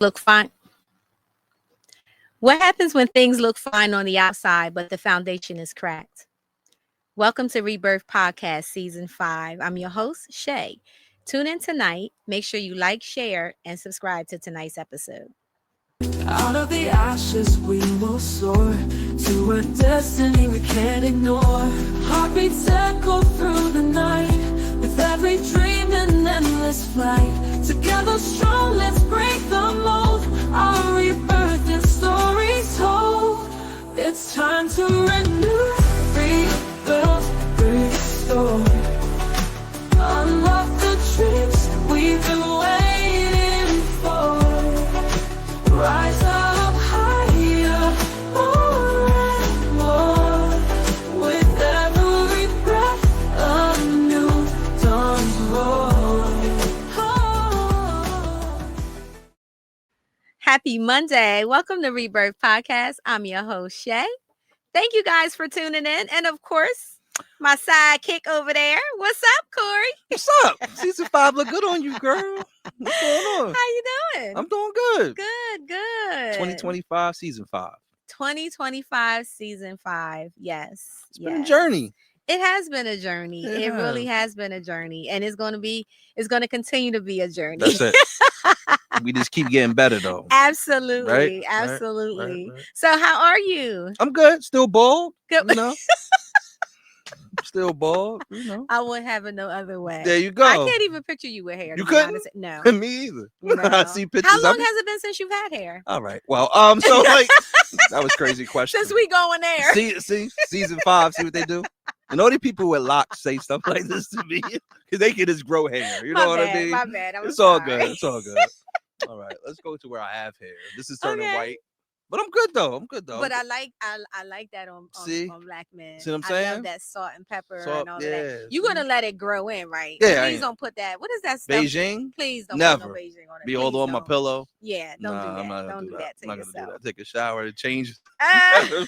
Look fine. What happens when things look fine on the outside, but the foundation is cracked? Welcome to Rebirth Podcast Season 5. I'm your host, Shay. Tune in tonight. Make sure you like, share, and subscribe to tonight's episode. Out of the ashes we will soar to a destiny we can't ignore. Heartbeats echo through the night with every dream and endless flight. Together strong, let's break the mold. Our rebirth and stories told. It's time to renew, rebuild, restore. Unlock the dreams we've been waiting for. Rise up higher, more and more. With every breath, a new dawn's roar. Happy Monday. Welcome to Rebirth Podcast. I'm your host, Shay. Thank you guys for tuning in. And of course, my sidekick over there. What's up, Corey? What's up? Season 5 look good on you, girl. What's going on? How you doing? I'm doing good. Good. 2025 season 5. 2025 season 5. Yes. It's been a journey. It has been a journey. It It really has. has been a journey. And it's going to continue to be a journey. That's it. We just keep getting better though. Absolutely. Right? Absolutely. Right. So how are you? I'm good. Still bald. Good. You know. Still bald. You know. I wouldn't have it no other way. There you go. I can't even picture you with hair. You to be couldn't? honest. No. Me either. No. I see pictures. How long of it. has it been since you've had hair? All right. Well, so like that was a crazy question. Since we going there. See, season 5. See what they do. And all the people with locks say stuff like this to me because they can just grow hair. You know what I mean? My bad. It's all good. It's all good. All right, let's go to where I have hair. This is turning Okay. white, but I'm good though. But I like that on black men. See what I'm I saying? love that salt and pepper Salt, and all of yeah, that. You're see? gonna let it grow in, right? Yeah, Please don't put that. What is that stuff? Beijing. Please don't Never. put no Beijing on it. Be all Please on my don't. pillow. Yeah, don't Nah, do that. I'm not gonna Don't do do that. that to I'm not gonna do yourself. that. Take a shower to change. Ah.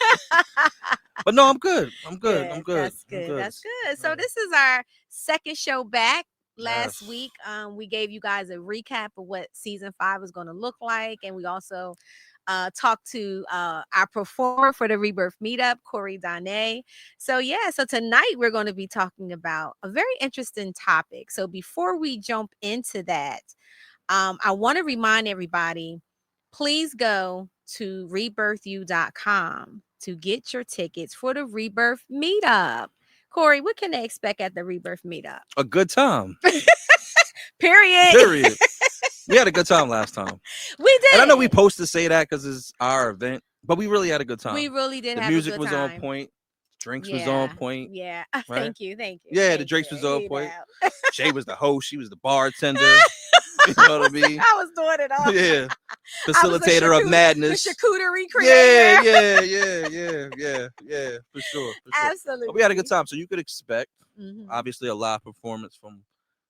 But no, I'm good. I'm good. I'm good. That's good. I'm good. That's good. So Yeah. this is our second show back. Last Yes. week, we gave you guys a recap of what season 5 was going to look like, and we also talked to our performer for the Rebirth meetup, Corey Dane. So tonight we're going to be talking about a very interesting topic. So before we jump into that, I want to remind everybody, please go to rebirthu.com to get your tickets for the Rebirth meetup. Corey, what can they expect at the Rebirth meetup? A good time. Period. We had a good time last time. We did. And I know we supposed to say that because it's our event, but we really had a good time. We really did The have music a good was time. on point. Drinks was on point. Yeah. Right? Thank you. Yeah, the Thank drinks you. was on You point. know. Shay was the host. She was the bartender. You know what I mean? I was doing it all. Yeah. I was Facilitator of madness. The charcuterie creator. Yeah. For sure. Absolutely. But we had a good time. So you could expect, Mhm. obviously, a live performance from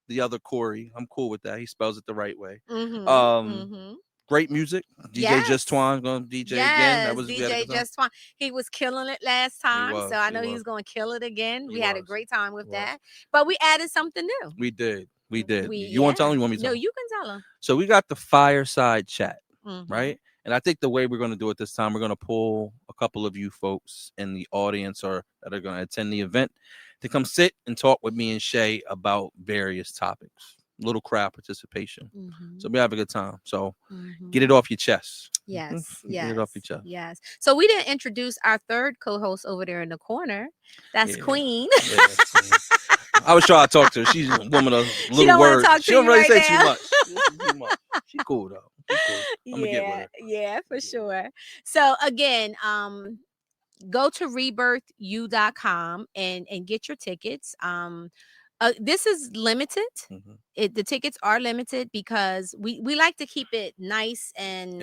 the other Corey. I'm cool with that. He spells it the right way. Mhm. Um, Great music. DJ Yes. Just Twan going to DJ Yes, again. That was we had a DJ good time. Just Fine. He was killing it last time, was, so I he know was. he's going to kill it again. He We had a was. great time with He was. that, but we added something new. We did. You want to tell him? You want me to No, tell him? you can tell him. So we got the fireside chat, Mhm. right? And I think the way we're going to do it this time, we're going to pull a couple of you folks in the audience or that are going to attend the event to come sit and talk with me and Shay about various topics. Little crowd participation. Mhm. So we have a good time. So Mhm. get it off your chest. Yes, Get it off your chest. yes. So we didn't introduce our third co-host over there in the corner. That's Yeah. Queen. Yeah, I was trying to talk to her. She's a woman of She little don't wanna words. talk to She don't you really right say now. too much. She cool though. She cool. I'm gonna get with her. Yeah, for sure. So again, go to rebirthu.com and get your tickets. This is limited. Mhm. The tickets are limited because we like to keep it nice and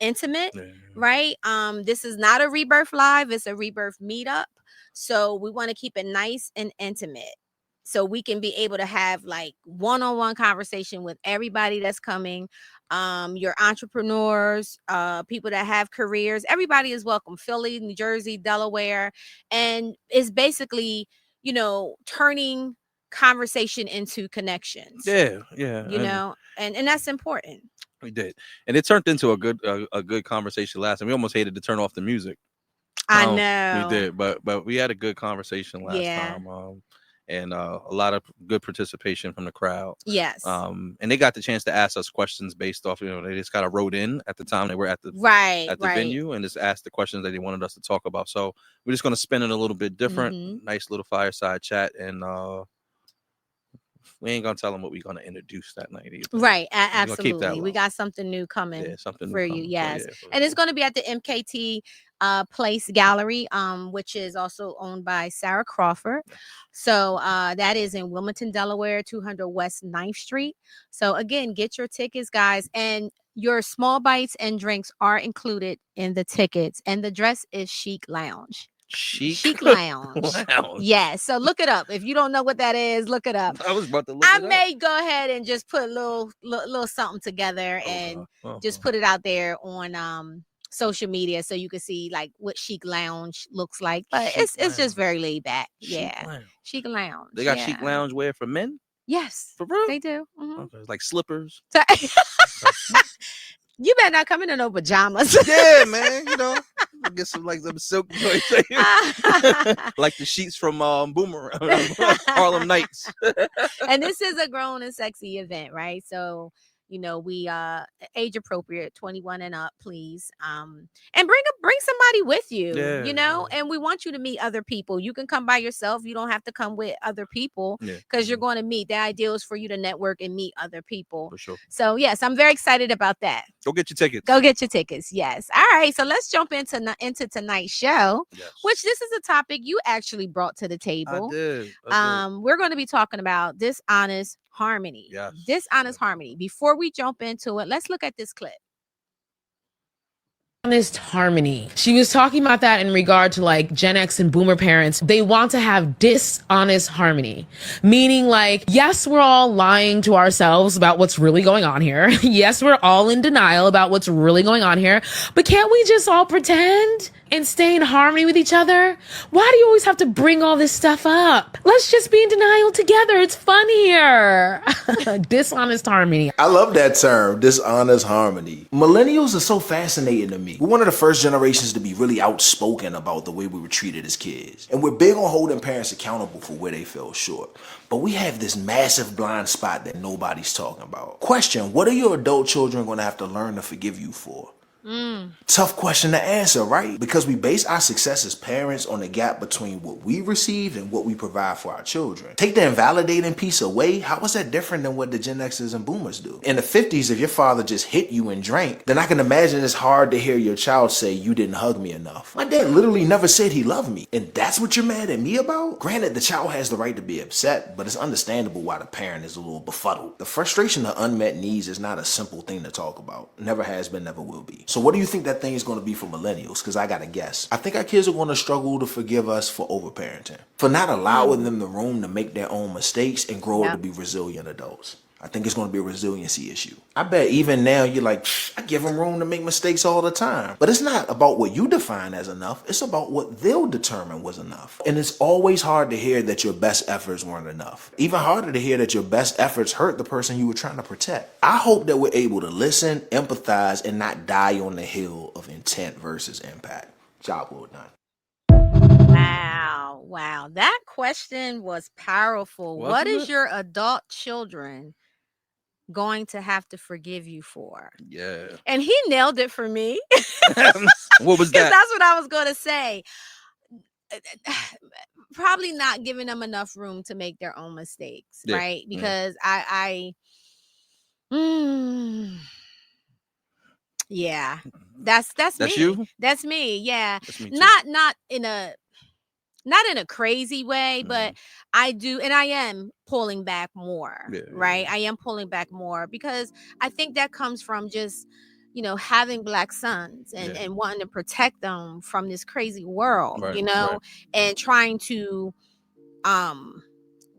Intimate. Yeah. right? This is not a Rebirth live, it's a Rebirth meetup. So we want to keep it nice and intimate. So we can be able to have like one-on-one conversation with everybody that's coming. Your entrepreneurs, people that have careers, everybody is welcome. Philly, New Jersey, Delaware. And it's basically, turning conversation into connections. Yeah. And that's important. We did, and it turned into a good conversation last time. We almost hated to turn off the music. I We know. did, but we had a good conversation last Yeah. time. And a lot of good participation from the crowd. Yes. And they got the chance to ask us questions based off, they just kind of wrote in at the time they were at the Right. venue and just asked the questions that they wanted us to talk about. So we're just going to spin it a little bit different, nice little fireside chat, and we ain't gonna tell them what we're gonna introduce that night either. Right. We're gonna keep that Absolutely. We low. got something new coming Yeah, something for new you. coming. So, Yes. yeah, And it's going to be at the MKT Place Gallery, which is also owned by Sarah Crawford. So that is in Wilmington, Delaware, 200 West 9th Street. So again, get your tickets, guys. And your small bites and drinks are included in the tickets. And the dress is Chic Lounge. Chic Lounge. Yes. So look it up. If you don't know what that is, look it up. I was about to look I it up. may go ahead and just put a little something together and just put it out there on social media so you can see like what Chic Lounge looks like. But it's just very laid back. Chic Lounge. They got Chic Lounge wear for men? Yes. For real? They do. Okay. Like slippers. You better not come in no pajamas. Yeah, man. Get some like some silk joints. Like the sheets from Boomerang, Harlem Nights. And this is a grown and sexy event, right? So we age appropriate, 21 and up, please. And bring somebody with you, and we want you to meet other people. You can come by yourself. You don't have to come with other people because you're going to meet. The idea is for you to network and meet other people. For sure. So yes, I'm very excited about that. Go get your tickets. Yes. All right. So let's jump into tonight's show, which this is a topic you actually brought to the table. I did. We're going to be talking about dishonest harmony. Yes. Dishonest harmony. Before we jump into it, let's look at this clip. Dishonest harmony. She was talking about that in regard to like Gen X and boomer parents. They want to have dishonest harmony, meaning like, yes, we're all lying to ourselves about what's really going on here. Yes, we're all in denial about what's really going on here, but can't we just all pretend and stay in harmony with each other? Why do you always have to bring all this stuff up? Let's just be in denial together. It's fun here. Dishonest harmony. I love that term, dishonest harmony. Millennials are so fascinating to me. We're one of the first generations to be really outspoken about the way we were treated as kids. And we're big on holding parents accountable for where they fell short. But we have this massive blind spot that nobody's talking about. Question, what are your adult children going to have to learn to forgive you for? Tough question to answer, right? Because we base our success as parents on the gap between what we received and what we provide for our children. Take the invalidating piece away, how is that different than what the Gen Xers and Boomers do? In the 50s, if your father just hit you and drank, then I can imagine it's hard to hear your child say, you didn't hug me enough. My dad literally never said he loved me. And that's what you're mad at me about? Granted, the child has the right to be upset, but it's understandable why the parent is a little befuddled. The frustration of unmet needs is not a simple thing to talk about. Never has been, never will be. So what do you think that thing is going to be for millennials? Because I got to guess. I think our kids are going to struggle to forgive us for overparenting, for not allowing them the room to make their own mistakes and grow up to be resilient adults. I think it's going to be a resiliency issue. I bet even now you're like, I give them room to make mistakes all the time. But it's not about what you define as enough. It's about what they'll determine was enough. And it's always hard to hear that your best efforts weren't enough. Even harder to hear that your best efforts hurt the person you were trying to protect. I hope that we're able to listen, empathize, and not die on the hill of intent versus impact. Job well done. Wow. That question was powerful. What is your adult children going to have to forgive you for? Yeah. And he nailed it for me. What was that? That's what I was going to say. Probably not giving them enough room to make their own mistakes, right? Because yeah, that's me. You? That's me. Yeah. That's me too. Not in a crazy way, but I do, and I am pulling back more, right? I am pulling back more because I think that comes from just, having Black sons and wanting to protect them from this crazy world, and trying to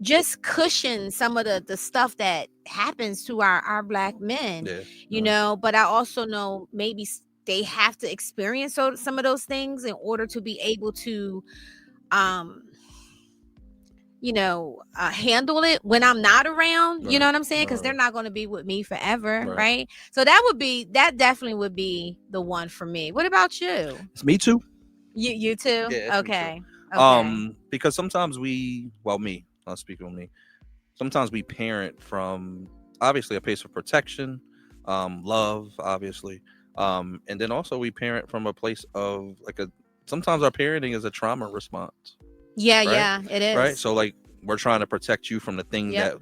just cushion some of the stuff that happens to our Black men, but I also know maybe they have to experience some of those things in order to be able to handle it when I'm not around. You Right. know what I'm saying? Because they're not going to be with me forever, right? So that definitely would be the one for me. What about you? It's me too. You too? Yeah, it's me too. Okay. Okay. Because sometimes I'll speak on me. Sometimes we parent from obviously a place of protection, love, obviously. And then also we parent from a place of sometimes our parenting is a trauma response. Yeah, right? yeah, it is. Right. So like we're trying to protect you from the thing Yep. that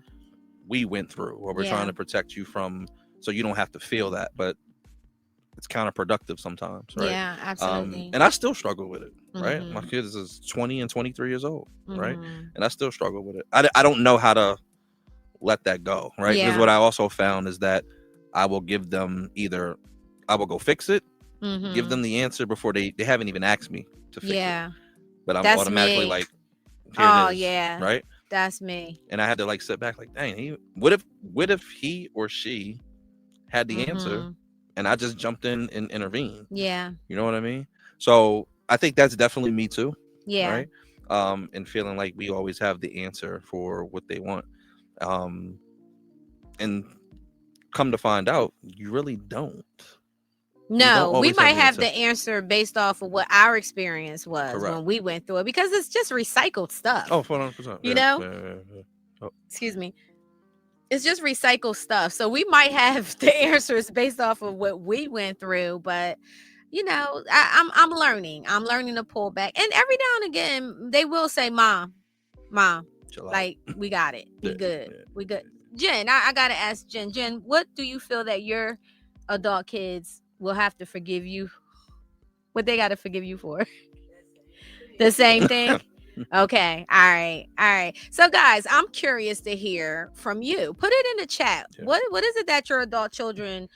we went through, or we're Yeah. trying to protect you from so you don't have to feel that. But it's counterproductive sometimes, right? Yeah, absolutely. And I still struggle with it, right? Mhm. My kids is 20 and 23 years old, right? Mhm. And I still struggle with it. I don't know how to let that go, right? Because Yeah. what I also found is that I will give them I will go fix it, give them the answer before they haven't even asked me to fix it. But I'm That's automatically me. like, here Oh, it is, yeah. right? That's me. And I had to sit back like, dang, what if he or she had the answer Mhm. and I just jumped in and intervened? Yeah. You know what I mean? So I think that's definitely me too. Yeah. Right. And feeling like we always have the answer for what they want. And come to find out, you really don't. No, we always might have have the the answer based off of what our experience was Correct. when we went through it, because it's just recycled stuff. Oh, 100%. You Yeah, know? yeah. Oh, Excuse me. It's just recycled stuff. So we might have the answers based off of what we went through, but I'm learning. I'm learning to pull back. And every now and again, they will say, Mom, chill out. like, we got it. We Yeah, good. yeah. We good. Jen, I gotta ask Jen. Jen, what do you feel that your adult kids will have to forgive you? What they gotta forgive you for? The same thing? Okay. All right. So guys, I'm curious to hear from you. Put it in the chat. Yeah. What is it that your adult children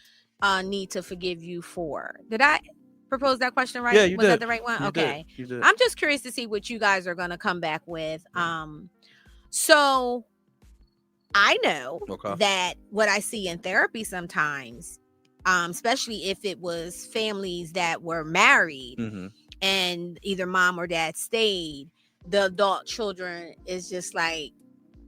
need to forgive you for? Did I propose that question right? Yeah, you Was did. that the right one? You Okay. did. You did. I'm just curious to see what you guys are gonna come back with. So I know Okay. that what I see in therapy sometimes, especially if it was families that were married Mm-hmm. and either mom or dad stayed, the adult children is just like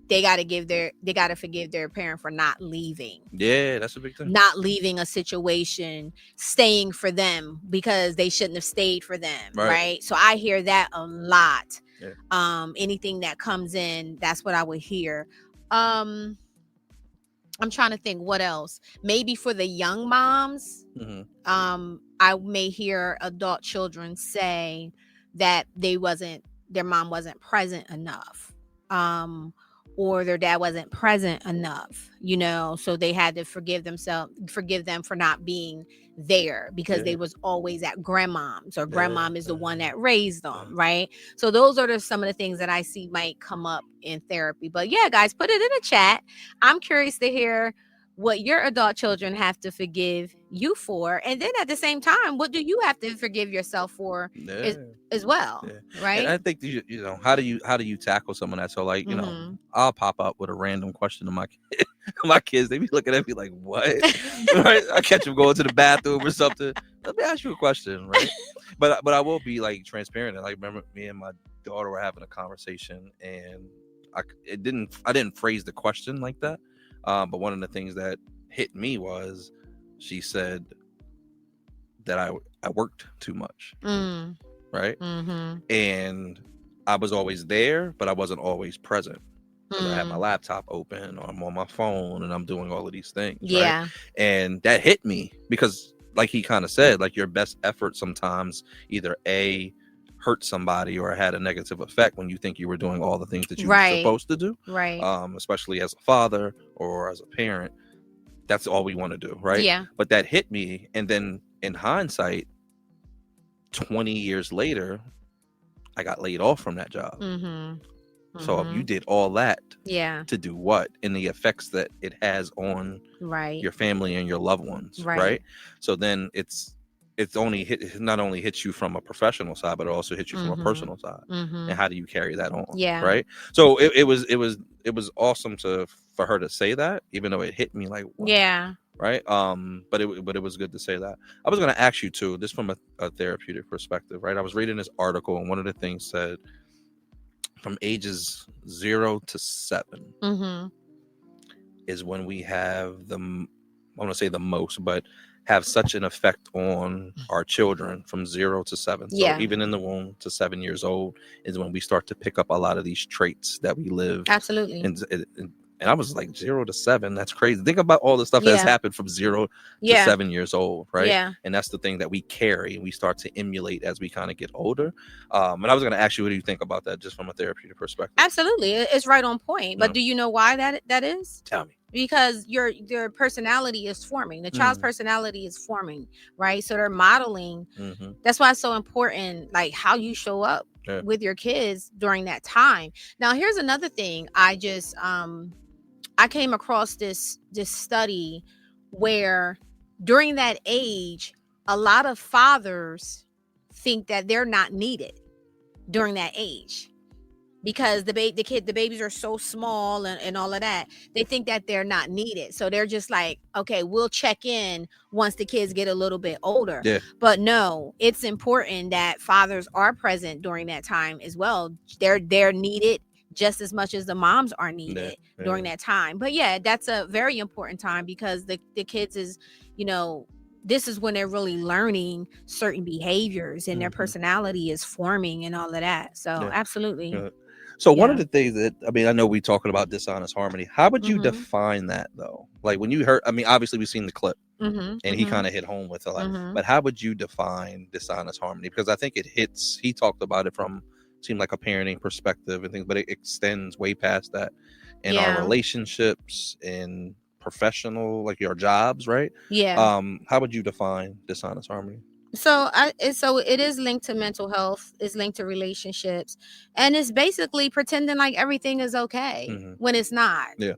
they got to forgive their parent for not leaving. Yeah, that's a big thing. Not leaving a situation, staying for them because they shouldn't have stayed for them, right? So I hear that a lot. Yeah. Anything that comes in, that's what I would hear. I'm trying to think what else. Maybe for the young moms, Mm-hmm. I may hear adult children say that their mom wasn't present enough. Or their dad wasn't present enough, so they had to forgive them for not being there because they was always at grandmom's, or grandmom is the one that raised them, right? So those are some of the things that I see might come up in therapy. But yeah, guys, put it in the chat. I'm curious to hear what your adult children have to forgive you for, and then at the same time, what do you have to forgive yourself for as well, right? And I think how do you tackle someone that so I'll pop up with a random question to my kids. They be looking at me like, what? Right? I catch them going to the bathroom or something. Let me ask you a question, right? But I will be transparent. And remember, me and my daughter were having a conversation, and I didn't phrase the question like that. But one of the things that hit me was she said that I worked too much, right? Mm-hmm. And I was always there, but I wasn't always present. I had my laptop open, or I'm on my phone, and I'm doing all of these things. Yeah. Right? And that hit me because, like he kind of said, your best effort sometimes either hurt somebody or had a negative effect when you think you were doing all the things that you were supposed to do, right? Especially as a father or as a parent, that's all we want to do, right? Yeah. But that hit me, and then in hindsight, 20 years later, I got laid off from that job. So you did all that, to do what? And the effects that it has on your family and your loved ones, right? So then it's not only hits you from a professional side, but it also hits you from a personal side. And how do you carry that on? Right. So it was awesome for her to say that, even though it hit me like, what? Yeah. Right. But it was good to say that. I was going to ask you too, just from a therapeutic perspective, right? I was reading this article, and one of the things said from ages 0 to 7 Mm-hmm. is when we have I want to say the most, but have such an effect on our children from 0 to 7. Yeah. So even in the womb to 7 years old is when we start to pick up a lot of these traits that we live. Absolutely. And I was like 0 to 7. That's crazy. Think about all the stuff that's happened from 0 to 7 years old, right? Yeah. And that's the thing that we carry and we start to emulate as we kind of get older. And I was going to ask you, what do you think about that, just from a therapeutic perspective? Absolutely, it's right on point. But do you know why that is? Tell me. Because your personality is forming. The child's personality is forming, right? So they're modeling. Mm-hmm. That's why it's so important, like how you show up with your kids during that time. Now, here's another thing. I just I came across this study where during that age, a lot of fathers think that they're not needed during that age. Because the babies are so small and all of that, they think that they're not needed. So they're just like, okay, we'll check in once the kids get a little bit older. Yeah. But no, it's important that fathers are present during that time as well. They're needed just as much as the moms are needed during that time. But yeah, that's a very important time because the kids is, this is when they're really learning certain behaviors and their personality is forming and all of that. So absolutely. So one of the things that, I know we talking about dishonest harmony. How would you define that though? Like when you heard, obviously we've seen the clip and he kind of hit home with it. But how would you define dishonest harmony? Because I think he talked about it from, seemed like a parenting perspective and things, but it extends way past that in our relationships, in professional, like your jobs, right? Yeah. How would you define dishonest harmony? So it is linked to mental health, it's linked to relationships, and it's basically pretending like everything is okay when it's not. Yeah.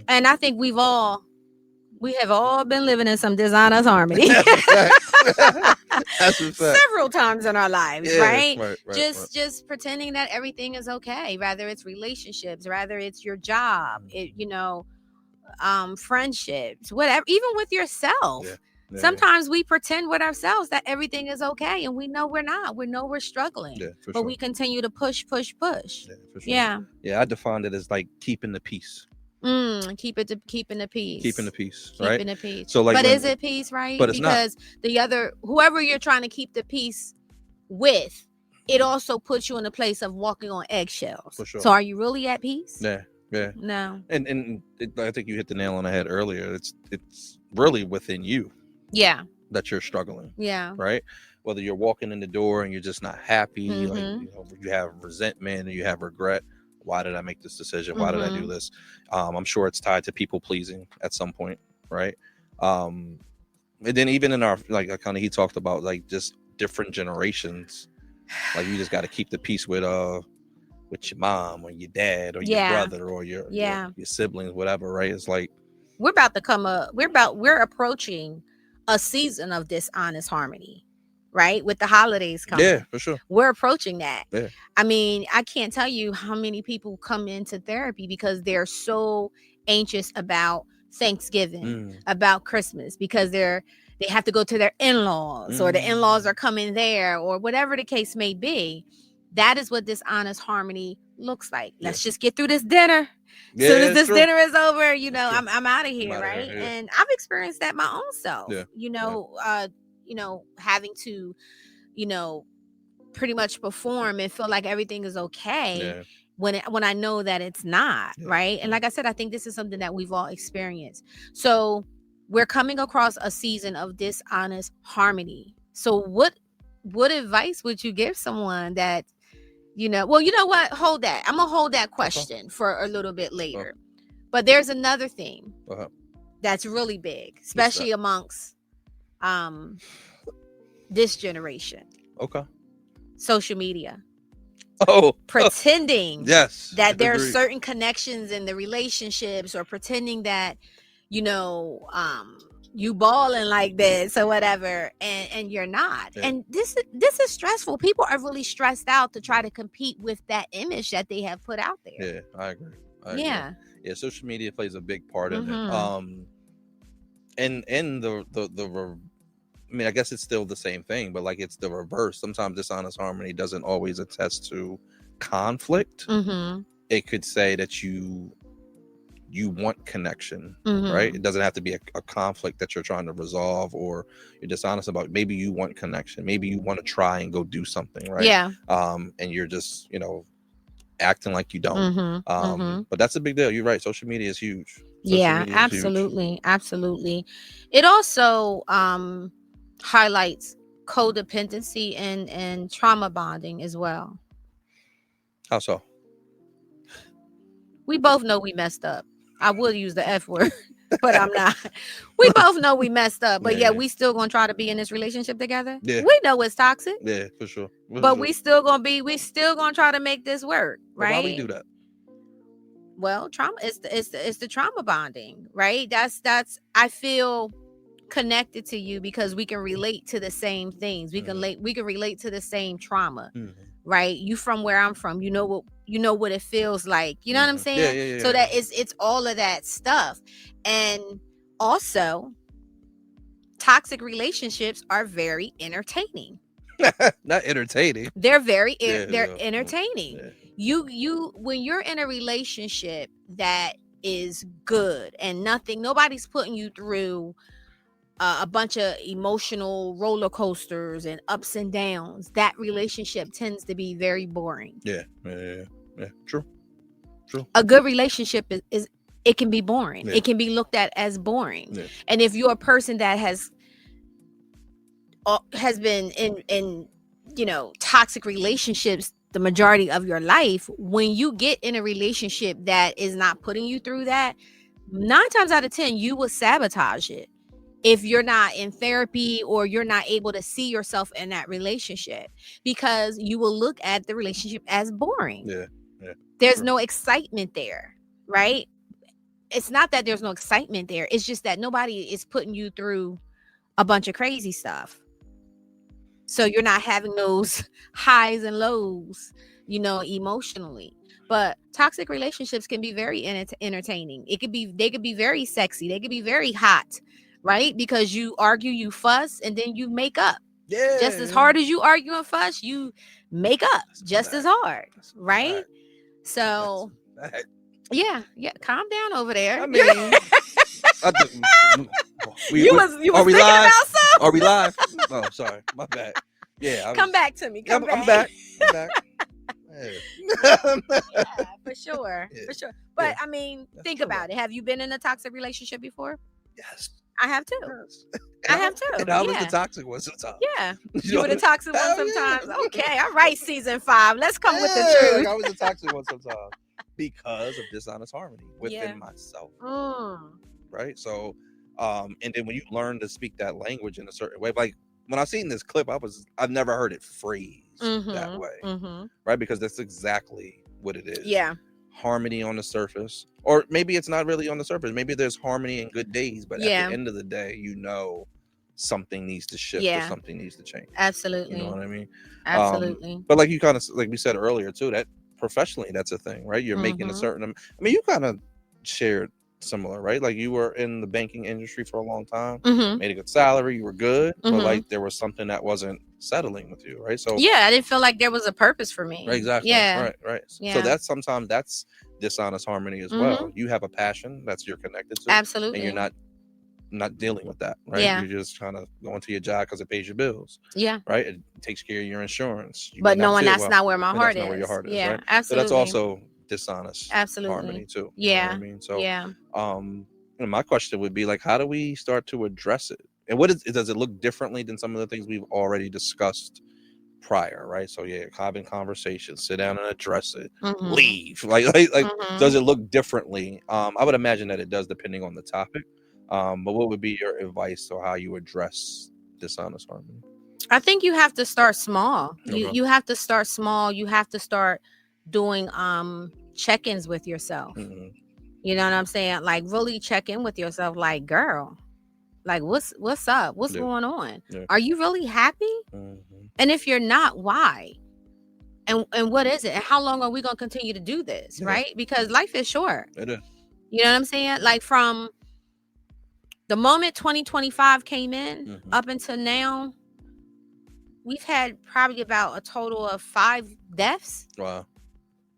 And I think we have all been living in some dishonest harmony several times in our lives, right? Just pretending that everything is okay, whether it's relationships, whether it's your job, friendships, whatever, even with yourself. Sometimes we pretend with ourselves that everything is okay, and we know we're not. We know we're struggling, but we continue to push. Yeah, I defined it as like keeping the peace. Keeping the peace. Keeping the peace, right? Keeping the peace. So, like, but is it peace, right? But it's because not. Whoever you're trying to keep the peace with, it also puts you in a place of walking on eggshells. For sure. So, are you really at peace? Yeah. No. And I think you hit the nail on the head earlier. It's really within you. Yeah. That you're struggling. Yeah. Right. Whether you're walking in the door and you're just not happy, like you have resentment and you have regret. Why did I make this decision? Why did I do this? I'm sure it's tied to people pleasing at some point, right? And then even in our he talked about like just different generations. Like you just got to keep the peace with your mom or your dad or your brother or your siblings, whatever, right? It's like we're approaching a season of dishonest harmony, right? With the holidays coming. Yeah, for sure. We're approaching that. Yeah. I can't tell you how many people come into therapy because they're so anxious about Thanksgiving, about Christmas, because they have to go to their in-laws or the in-laws are coming there or whatever the case may be. That is what dishonest harmony looks like. Let's just get through this dinner. Yeah, soon as this true. dinner is over, I'm out of here, right? Here, yeah. And I've experienced that my own self. Yeah. Having to, pretty much perform and feel like everything is okay when I know that it's not, right? And like I said, I think this is something that we've all experienced. So we're coming across a season of dishonest harmony. So what advice would you give someone that, well, you know what? Hold that. I'm going to hold that question for a little bit later. But there's another thing that's really big, especially amongst this generation. Okay. Social media. Oh. Pretending Yes. that there are certain connections in the relationships, or pretending that, you balling like this or whatever, and you're not. Yeah. And this is stressful. People are really stressed out to try to compete with that image that they have put out there. Yeah, I agree. Yeah, social media plays a big part in it. And I guess it's still the same thing, but like it's the reverse. Sometimes dishonest harmony doesn't always attest to conflict, Mm-hmm. it could say that you want connection, Mm-hmm. right? It doesn't have to be a conflict that you're trying to resolve or you're dishonest about. Maybe you want connection. Maybe you want to try and go do something, right? Yeah. And you're just, acting like you don't. Mm-hmm. Mm-hmm. But that's a big deal. You're right. Social media is huge. Social Yeah, media is huge. absolutely. Absolutely. It also highlights codependency and trauma bonding as well. How so? We both know we messed up. I would use the F word, but I'm not. We both know we messed up, but Yeah. we still gonna try to be in this relationship together. Yeah. We know it's toxic, Yeah, for sure. but we still gonna try to make this work, But right? why we do that? Well, trauma is the trauma bonding, right? That's I feel connected to you because we can relate to the same things. We can relate to the same trauma. Mm-hmm. Right? You from where I'm from, you know what it feels like. You know what I'm saying? Yeah. So that it's all of that stuff. And also, toxic relationships are very entertaining. Not entertaining. They're very Yeah, they're yeah, entertaining. yeah. You when you're in a relationship that is good and nobody's putting you through a bunch of emotional roller coasters and ups and downs, that relationship tends to be very boring. Yeah. True. A good relationship is it can be boring. Yeah. It can be looked at as boring. Yeah. And if you're a person that has been in toxic relationships the majority of your life, when you get in a relationship that is not putting you through that, 9 times out of 10 you will sabotage it if you're not in therapy or you're not able to see yourself in that relationship, because you will look at the relationship as boring. Yeah. There's no excitement there, right? It's not that there's no excitement there. It's just that nobody is putting you through a bunch of crazy stuff. So you're not having those highs and lows, emotionally. But toxic relationships can be very entertaining. They could be very sexy. They could be very hot, right? Because you argue, you fuss, and then you make up. Yeah. Just as hard as you argue and fuss, you make up just as hard, right? So, yeah. Calm down over there. I mean, you was thinking live? about something. Are we live? Oh, sorry, my bad. Yeah, Come back to me. I'm back. Yeah. For sure. Yeah. For sure. But Yeah. I mean, That's think true. about it. Have you been in a toxic relationship before? Yes. I have too. Yes. I have too. And I was Yeah. the toxic one sometimes. Yeah. You were the toxic one Hell sometimes. yeah. Okay. All right. Season 5. Let's come with the Yeah, truth. I was the toxic one sometimes because of dishonest harmony within Yeah. myself. Mm. Right. So, and then when you learn to speak that language in a certain way, like when I seen this clip, I've never heard it phrased that way. Mm-hmm. Right. Because that's exactly what it is. Yeah. Harmony on the surface, or maybe it's not really on the surface. Maybe there's harmony and good days, but Yeah. at the end of the day, something needs to shift Yeah. or something needs to change. Absolutely. You know what I mean? Absolutely. But like we said earlier too, that professionally, that's a thing, right? You're making a Mhm. certain. I mean, you kind of shared similar, right? Like you were in the banking industry for a long time, Mm-hmm. made a good salary, you were good, but Mhm. like there was something that wasn't settling with you, right? So Yeah, I didn't feel like there was a purpose for me. right, exactly. Yeah. Right. Yeah. So that's dishonest harmony as well. You have a passion that's you're connected to, Absolutely. and you're not dealing with that, right? Yeah. You're just kind of going to your job because it pays your bills, Yeah. right? It takes care of your insurance. You But may not knowing feel that's well, not where my but heart that's is. not where your heart is, Yeah. right? So Absolutely. that's also dishonest Absolutely. harmony too. Yeah. You know what I mean? So Yeah. and my question would be like, how do we start to address it? And does it look differently than some of the things we've already discussed prior, right? So yeah, having conversations, sit down and address it, Mhm. leave. Like Mhm. does it look differently? I would imagine that it does depending on the topic. But what would be your advice or how you address dishonest harmony? I think you have to start small. Okay. You have to start small. You have to start doing check-ins with yourself. Mhm. You know what I'm saying? Like really check in with yourself. Like, girl, like what's up? What's Yeah. going on? Yeah. Are you really happy? Mhm. And if you're not, why? And what is it? And how long are we gonna continue to do this? Yeah. Right? Because life is short. It is. You know what I'm saying? Like from the moment 2025 came in Mhm. up until now, we've had probably about a total of 5 deaths. Wow.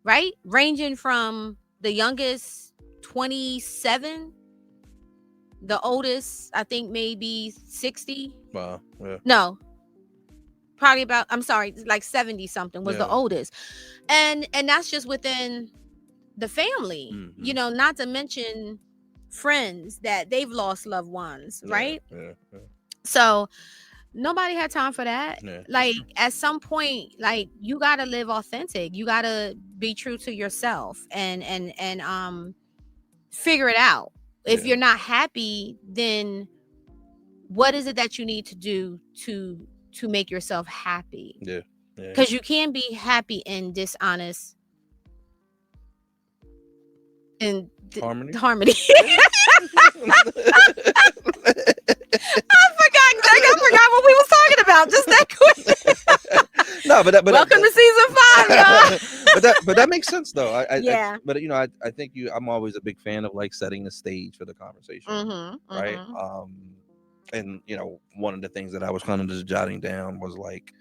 right? Ranging from the youngest 27, the oldest I think maybe 60. Wow. Yeah. No, probably about, I'm sorry, like 70 something was the oldest. And that's just within the family, Mm-hmm. you know, not to mention friends that they've lost loved ones, right? Yeah. So nobody had time for that. Yeah. Like at some point, like you gotta live authentic. You gotta be true to yourself and figure it out. If you're not happy, then what is it that you need to do to make yourself happy? Yeah. Because you can be happy and dishonest in Harmony. I forgot what we was talking about just that quick. No, but welcome to season 5, y'all. but that makes sense though. But you know, I think I'm always a big fan of like setting the stage for the conversation, right? And you know, one of the things that I was kind of just jotting down was like,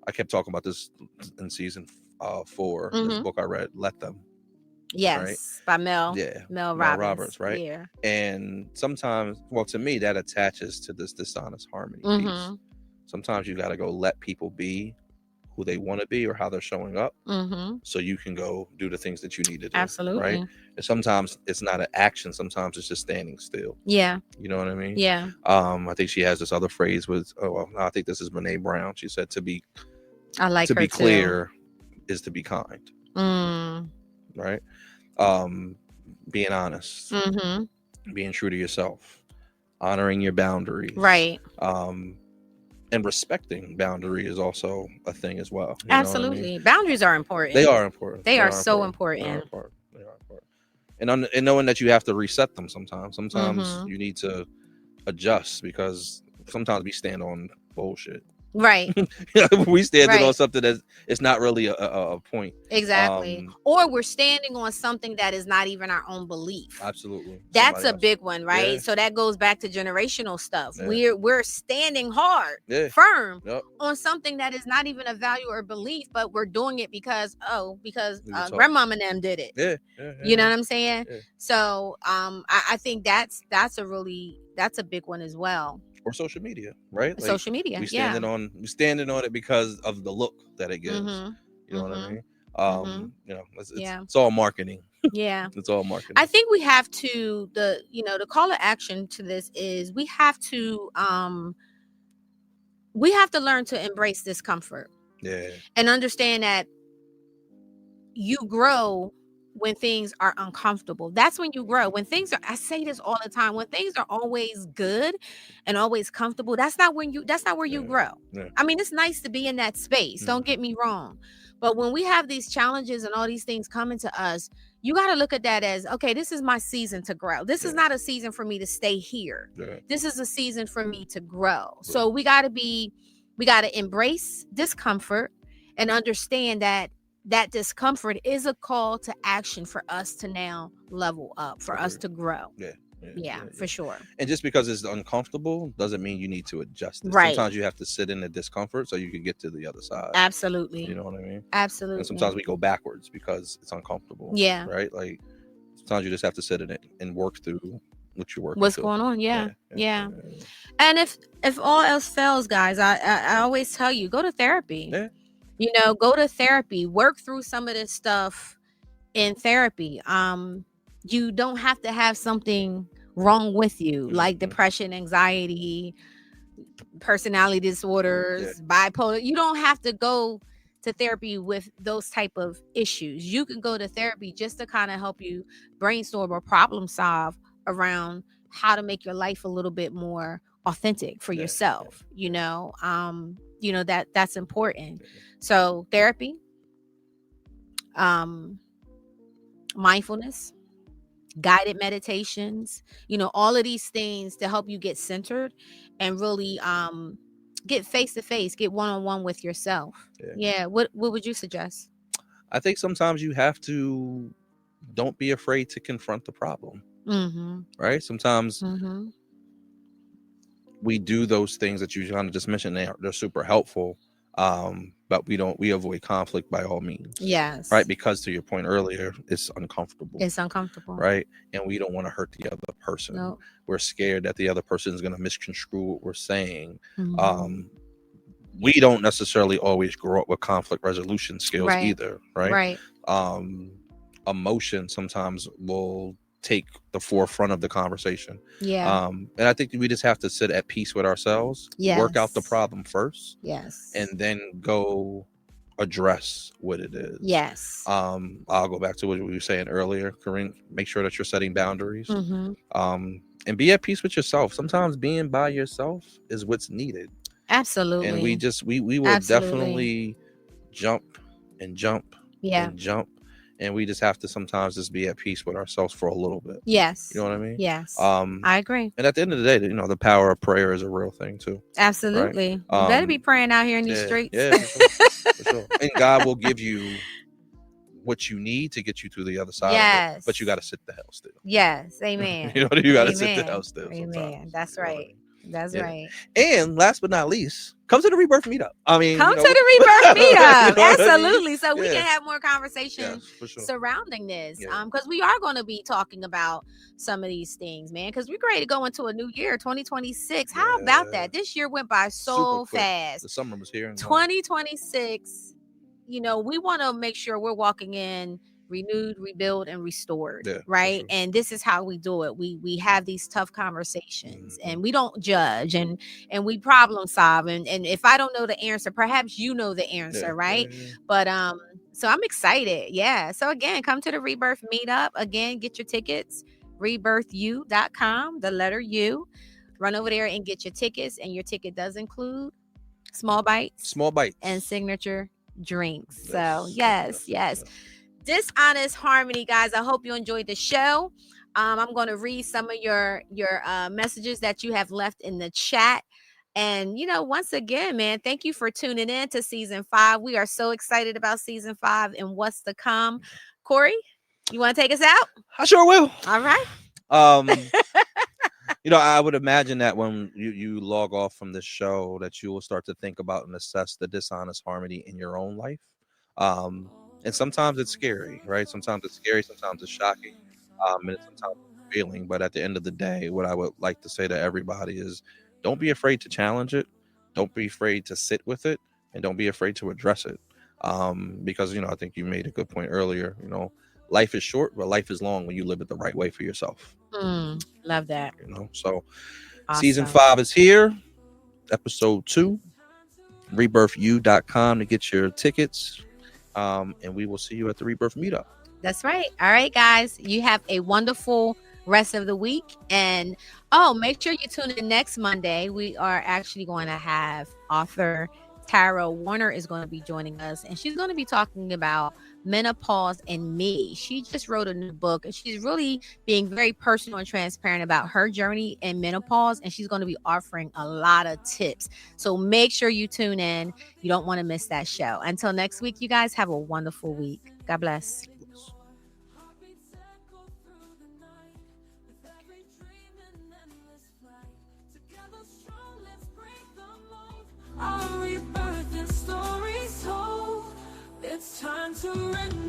I kept talking about this in season 4, this book I read, Let Them. Yes, right? By Mel Roberts, right? Yeah. And sometimes, well, to me, that attaches to this dishonest harmony piece. Sometimes you got to go let people be who they want to be or how they're showing up, so you can go do the things that you need to do. Absolutely. Right? And sometimes it's not an action. Sometimes it's just standing still. Yeah. You know what I mean? Yeah. I think she has this other phrase with, I think this is Brene Brown. She said to be clear is to be kind. Right? Being honest, being true to yourself, honoring your boundaries, right? And respecting boundary is also a thing as well. Absolutely. I mean? Boundaries are important. They are important. They are so important. They are important. And knowing that you have to reset them sometimes. Sometimes you need to adjust because sometimes we stand on bullshit. Right. We standing on something that it's not really a point. Exactly. Or we're standing on something that is not even our own belief. Absolutely. That's a big one, right? So that goes back to generational stuff. We're standing hard, firm on something that is not even a value or belief, but we're doing it because grandmama and them did it. You know what I'm saying? So I think that's a big one as well. Or social media, right? Like social media. We standing on it because of the look that it gives. You know what I mean? You know, it's all marketing. Yeah. It's all marketing. I think we have to the call to action to this is we have to learn to embrace discomfort. Yeah. And understand that you grow when things are uncomfortable. That's when you grow. When things are, I say this all the time, when things are always good and always comfortable, that's not where you grow. Yeah. I mean, it's nice to be in that space. Don't get me wrong. But when we have these challenges and all these things coming to us, you got to look at that as, okay, this is my season to grow. This is not a season for me to stay here. This is a season for me to grow. So we got to embrace discomfort and understand that discomfort is a call to action for us to now level up, for us to grow. Yeah, for sure. And just because it's uncomfortable doesn't mean you need to adjust it. Right. Sometimes you have to sit in the discomfort so you can get to the other side. Absolutely. You know what I mean? Absolutely. And sometimes we go backwards because it's uncomfortable. Yeah. Right? Like sometimes you just have to sit in it and work through what you're working what's through. going on. Yeah. And if all else fails, guys, I always tell you, go to therapy. Go to therapy, work through some of this stuff in therapy. You don't have to have something wrong with you, like depression, anxiety, personality disorders, bipolar. You don't have to go to therapy with those type of issues. You can go to therapy just to kind of help you brainstorm or problem solve around how to make your life a little bit more authentic for yourself. That's important. So therapy, mindfulness, guided meditations, all of these things to help you get centered and really get face to face, get one-on-one with yourself. What would you suggest? I think sometimes you have to don't be afraid to confront the problem. Right? Sometimes we do those things that you kind of just mentioned. They're super helpful, But we avoid conflict by all means. Yes. Right. Because to your point earlier, it's uncomfortable. It's uncomfortable. Right. And we don't want to hurt the other person. Nope. We're scared that the other person is going to misconstrue what we're saying. Mhm. We don't necessarily always grow up with conflict resolution skills Right. either. Right. Emotion sometimes will take the forefront of the conversation. Yeah. And I think we just have to sit at peace with ourselves, work out the Yes. problem first, Yes. and then go address what it is. Yes. I'll go back to what we were saying earlier, Corinne. Make sure that you're setting boundaries. Mhm. And be at peace with yourself. Sometimes being by yourself is what's needed. Absolutely. And we will Absolutely. definitely jump and jump Yeah. and jump. And we just have to sometimes just be at peace with ourselves for a little bit. Yes. You know what I mean? Yes. I agree. And at the end of the day, the power of prayer is a real thing too. Absolutely. You better be praying out here in these streets. Yeah, for sure, for sure. And God will give you what you need to get you through the other side. Yes. Of it, but you got to sit the hell still. Yes. Amen. You got to sit the hell still. Amen. Sometimes. That's right. That's right. And last but not least, come to the Rebirth Meetup. I mean, come to the Rebirth Meetup. You know what I mean? Absolutely. So we can have more conversation for sure. surrounding this. Yeah. Because we are going to be talking about some of these things, man. Because we're ready to go into a new year, 2026. How about that? This year went by so fast. The summer was here. 2026. We want to make sure we're walking in renewed, rebuild, and restored, right? Sure. And this is how we do it. We have these tough conversations, and we don't judge, and we problem solve. And if I don't know the answer, perhaps you know the answer, right? Yeah. But so I'm excited. Yeah. So again, come to the Rebirth Meetup. Again, get your tickets. RebirthU.com. The letter U. Run over there and get your tickets, and your ticket does include small bites, and signature drinks. Yes. So yes. Dishonest Harmony, guys. I hope you enjoyed the show. I'm going to read some of your messages that you have left in the chat. And, once again, man, thank you for tuning in to season 5. We are so excited about season 5 and what's to come. Corey, you want to take us out? I sure will. All right. I would imagine that when you log off from this show, that you will start to think about and assess the dishonest harmony in your own life. And sometimes it's scary, right? Sometimes it's scary, sometimes it's shocking, and sometimes it's feeling. But at the end of the day, what I would like to say to everybody is don't be afraid to challenge it. Don't be afraid to sit with it, and don't be afraid to address it. Because, I think you made a good point earlier. Life is short, but life is long when you live it the right way for yourself. Love that. So awesome. Season 5 is here, episode 2, rebirthu.com to get your tickets. And we will see you at the Rebirth Meetup. That's right. All right, guys. You have a wonderful rest of the week. And make sure you tune in next Monday. We are actually going to have author Tara Warner is going to be joining us, and she's going to be talking about menopause and me. She just wrote a new book, and she's really being very personal and transparent about her journey in menopause, and she's going to be offering a lot of tips. So make sure you tune in. You don't want to miss that show. Until next week, you guys have a wonderful week. God bless. Our rebirth and stories told. It's time to renew.